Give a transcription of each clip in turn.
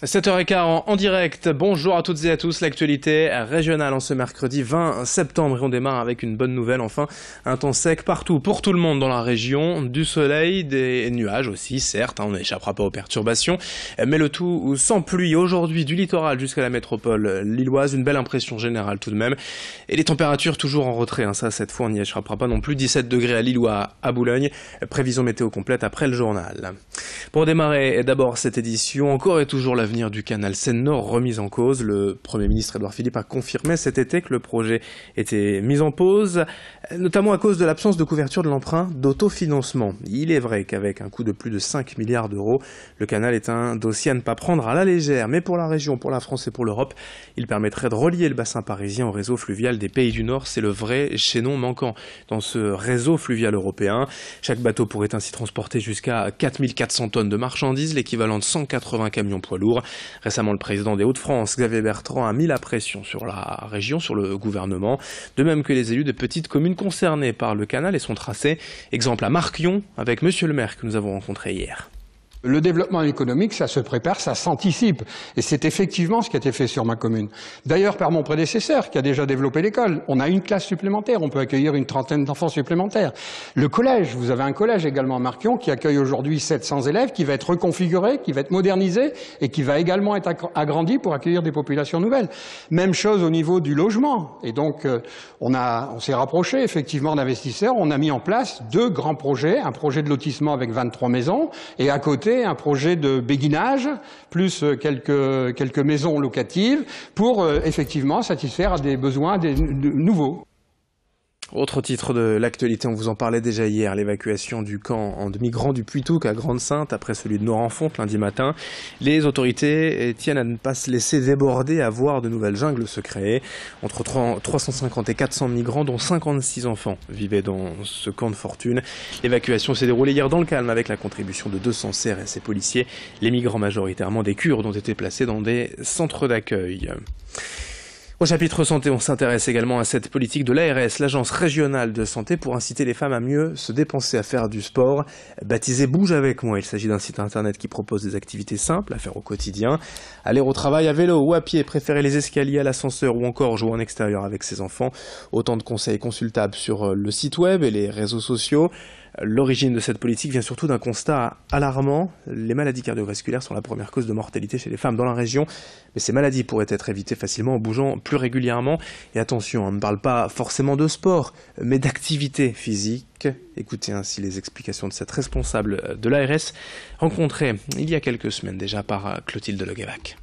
7h15 en direct, bonjour à toutes et à tous, l'actualité régionale en ce mercredi 20 septembre et on démarre avec une bonne nouvelle, enfin un temps sec partout pour tout le monde dans la région, du soleil, des nuages aussi certes, on n'échappera pas aux perturbations, mais le tout sans pluie aujourd'hui du littoral jusqu'à la métropole lilloise, une belle impression générale tout de même et les températures toujours en retrait, ça cette fois on n'y échappera pas non plus, 17 degrés à Lille ou à Boulogne, prévision météo complète après le journal. Pour démarrer d'abord cette édition, encore et toujours l'avenir du canal Seine-Nord remis en cause. Le Premier ministre Édouard Philippe a confirmé cet été que le projet était mis en pause, notamment à cause de l'absence de couverture de l'emprunt d'autofinancement. Il est vrai qu'avec un coût de plus de 5 milliards d'euros, le canal est un dossier à ne pas prendre à la légère. Mais pour la région, pour la France et pour l'Europe, il permettrait de relier le bassin parisien au réseau fluvial des pays du Nord. C'est le vrai chaînon manquant dans ce réseau fluvial européen. Chaque bateau pourrait ainsi transporter jusqu'à 4400 tonnes de marchandises, l'équivalent de 180 camions poids lourds. Récemment, le président des Hauts-de-France, Xavier Bertrand, a mis la pression sur la région, sur le gouvernement, de même que les élus des petites communes concernées par le canal et son tracé. Exemple à Marquion, avec Monsieur le maire que nous avons rencontré hier. Le développement économique, ça se prépare, ça s'anticipe. Et c'est effectivement ce qui a été fait sur ma commune. D'ailleurs, par mon prédécesseur, qui a déjà développé l'école. On a une classe supplémentaire, on peut accueillir une trentaine d'enfants supplémentaires. Le collège, vous avez un collège également à Marquion, qui accueille aujourd'hui 700 élèves, qui va être reconfiguré, qui va être modernisé, et qui va également être agrandi pour accueillir des populations nouvelles. Même chose au niveau du logement. Et donc, on s'est rapproché, effectivement, d'investisseurs. On a mis en place 2 grands projets. Un projet de lotissement avec 23 maisons, et à côté, un projet de béguinage, plus quelques maisons locatives, pour effectivement satisfaire à des besoins nouveaux. Autre titre de l'actualité, on vous en parlait déjà hier, l'évacuation du camp de migrants du Puy-Touques à Grande-Sainte après celui de Noirens-Fonte lundi matin. Les autorités tiennent à ne pas se laisser déborder, à voir de nouvelles jungles se créer. Entre 350 et 400 migrants, dont 56 enfants, vivaient dans ce camp de fortune. L'évacuation s'est déroulée hier dans le calme avec la contribution de 200 CRS et policiers. Les migrants majoritairement des Kurdes ont été placés dans des centres d'accueil. Au chapitre santé, on s'intéresse également à cette politique de l'ARS, l'Agence régionale de santé, pour inciter les femmes à mieux se dépenser, à faire du sport. Baptisé Bouge avec moi, il s'agit d'un site internet qui propose des activités simples à faire au quotidien. Aller au travail à vélo ou à pied, préférer les escaliers à l'ascenseur ou encore jouer en extérieur avec ses enfants. Autant de conseils consultables sur le site web et les réseaux sociaux. L'origine de cette politique vient surtout d'un constat alarmant. Les maladies cardiovasculaires sont la première cause de mortalité chez les femmes dans la région. Mais ces maladies pourraient être évitées facilement en bougeant plus régulièrement. Et attention, on ne parle pas forcément de sport, mais d'activité physique. Écoutez ainsi les explications de cette responsable de l'ARS, rencontrée il y a quelques semaines déjà par Clotilde Leguévac.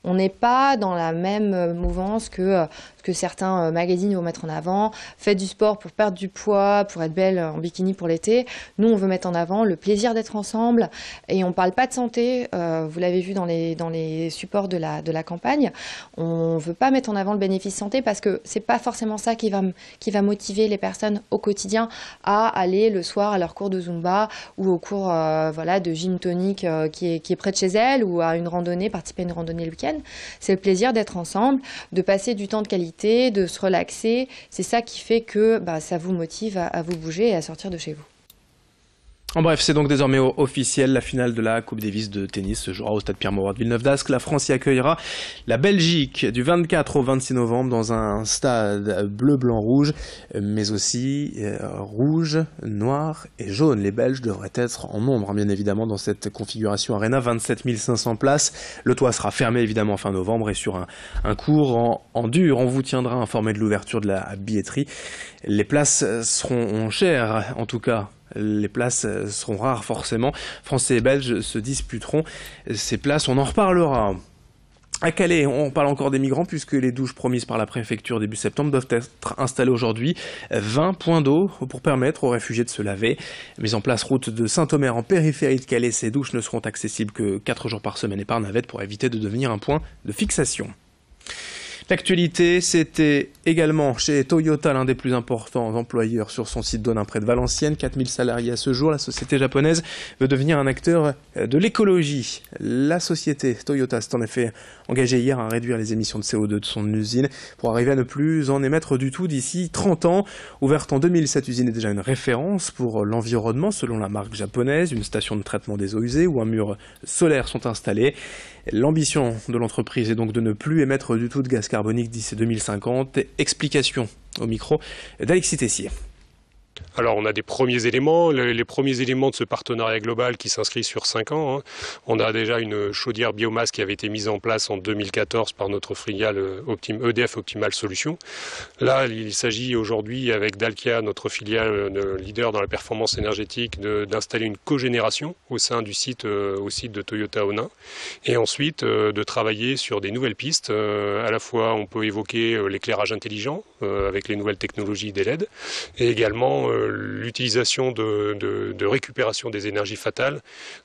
On n'est pas dans la même mouvance que certains magazines vont mettre en avant. Faites du sport pour perdre du poids, pour être belle en bikini pour l'été. Nous, on veut mettre en avant le plaisir d'être ensemble. Et on ne parle pas de santé. Vous l'avez vu dans les supports de la campagne. On ne veut pas mettre en avant le bénéfice santé parce que ce n'est pas forcément ça qui va motiver les personnes au quotidien à aller le soir à leur cours de Zumba ou au cours de gym tonic qui est près de chez elles, ou à une randonnée, participer à une randonnée le week-end. C'est le plaisir d'être ensemble, de passer du temps de qualité, de se relaxer. C'est ça qui fait que ça vous motive à vous bouger et à sortir de chez vous. En bref, c'est donc désormais officiel, la finale de la Coupe Davis de tennis se jouera au stade Pierre-Mauroy de Villeneuve-d'Ascq. La France y accueillera la Belgique du 24 au 26 novembre dans un stade bleu-blanc-rouge, mais aussi rouge, noir et jaune. Les Belges devraient être en nombre, bien évidemment, dans cette configuration Arena, 27 500 places. Le toit sera fermé évidemment fin novembre et sur un cours en dur. On vous tiendra informé de l'ouverture de la billetterie. Les places seront chères, en tout cas. Les places seront rares forcément. Français et Belges se disputeront ces places, on en reparlera. À Calais, on parle encore des migrants puisque les douches promises par la préfecture début septembre doivent être installées aujourd'hui. 20 points d'eau pour permettre aux réfugiés de se laver. Mise en place route de Saint-Omer en périphérie de Calais, ces douches ne seront accessibles que 4 jours par semaine et par navette pour éviter de devenir un point de fixation. L'actualité, c'était également chez Toyota, l'un des plus importants employeurs sur son site d'Onin près de Valenciennes. 4000 salariés à ce jour. La société japonaise veut devenir un acteur de l'écologie. La société Toyota s'est en effet engagée hier à réduire les émissions de CO2 de son usine pour arriver à ne plus en émettre du tout d'ici 30 ans. Ouverte en 2000, cette usine est déjà une référence pour l'environnement selon la marque japonaise. Une station de traitement des eaux usées où un mur solaire sont installés. L'ambition de l'entreprise est donc de ne plus émettre du tout de gaz carbonique d'ici 2050. Explication au micro d'Alexis Tessier. Alors on a des premiers éléments, les premiers éléments de ce partenariat global qui s'inscrit sur 5 ans. On a déjà une chaudière biomasse qui avait été mise en place en 2014 par notre filiale EDF Optimal Solutions. Là, il s'agit aujourd'hui avec Dalkia, notre filiale leader dans la performance énergétique, d'installer une cogénération au sein du site, au site de Toyota Onin. Et ensuite de travailler sur des nouvelles pistes. À la fois on peut évoquer l'éclairage intelligent avec les nouvelles technologies des LED et également l'utilisation de récupération des énergies fatales,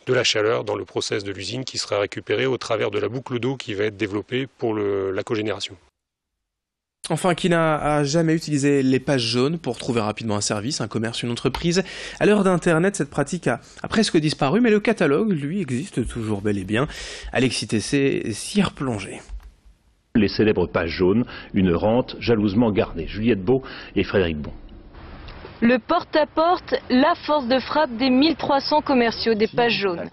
de la chaleur dans le process de l'usine qui sera récupérée au travers de la boucle d'eau qui va être développée pour la cogénération. Enfin, qui n'a jamais utilisé les pages jaunes pour trouver rapidement un service, un commerce, une entreprise. À l'heure d'Internet, cette pratique a presque disparu, mais le catalogue, lui, existe toujours bel et bien. Alexis Tessé s'y est replongé. Les célèbres pages jaunes, une rente jalousement gardée. Juliette Beau et Frédéric Bon. Le porte-à-porte, la force de frappe des 1300 commerciaux des pages jaunes.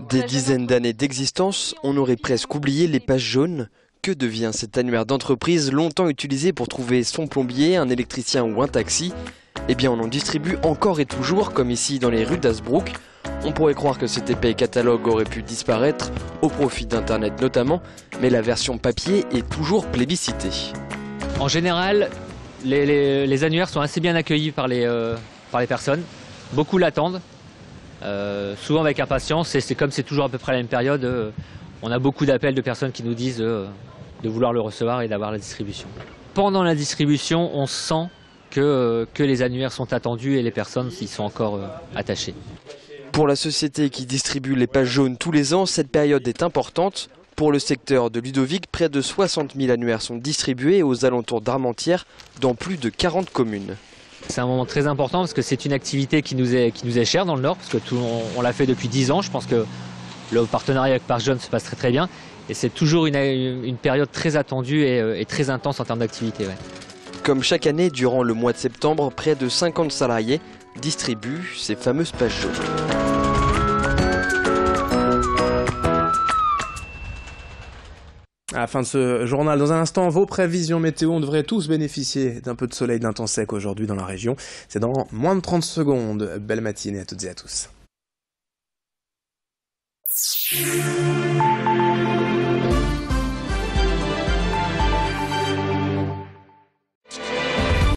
Des dizaines d'années d'existence, on aurait presque oublié les pages jaunes. Que devient cet annuaire d'entreprise longtemps utilisé pour trouver son plombier, un électricien ou un taxi? Eh bien on en distribue encore et toujours, comme ici dans les rues d'Hazebrouck. On pourrait croire que cet épais catalogue aurait pu disparaître, au profit d'Internet notamment, mais la version papier est toujours plébiscitée. En général, les annuaires sont assez bien accueillis par les personnes. Beaucoup l'attendent, souvent avec impatience. Et c'est comme c'est toujours à peu près la même période, on a beaucoup d'appels de personnes qui nous disent de vouloir le recevoir et d'avoir la distribution. Pendant la distribution, on sent que les annuaires sont attendus et les personnes y sont encore attachées. Pour la société qui distribue les pages jaunes tous les ans, cette période est importante. Pour le secteur de Ludovic, près de 60 000 annuaires sont distribués aux alentours d'Armentières dans plus de 40 communes. C'est un moment très important parce que c'est une activité qui nous est chère dans le Nord, parce que on l'a fait depuis 10 ans. Je pense que le partenariat avec Pages jaunes se passe très très bien. Et c'est toujours une période très attendue et très intense en termes d'activité. Ouais. Comme chaque année, durant le mois de septembre, près de 50 salariés distribuent ces fameuses pages jaunes. À la fin de ce journal, dans un instant, vos prévisions météo. On devrait tous bénéficier d'un peu de soleil, d'un temps sec aujourd'hui dans la région. C'est dans moins de 30 secondes. Belle matinée à toutes et à tous.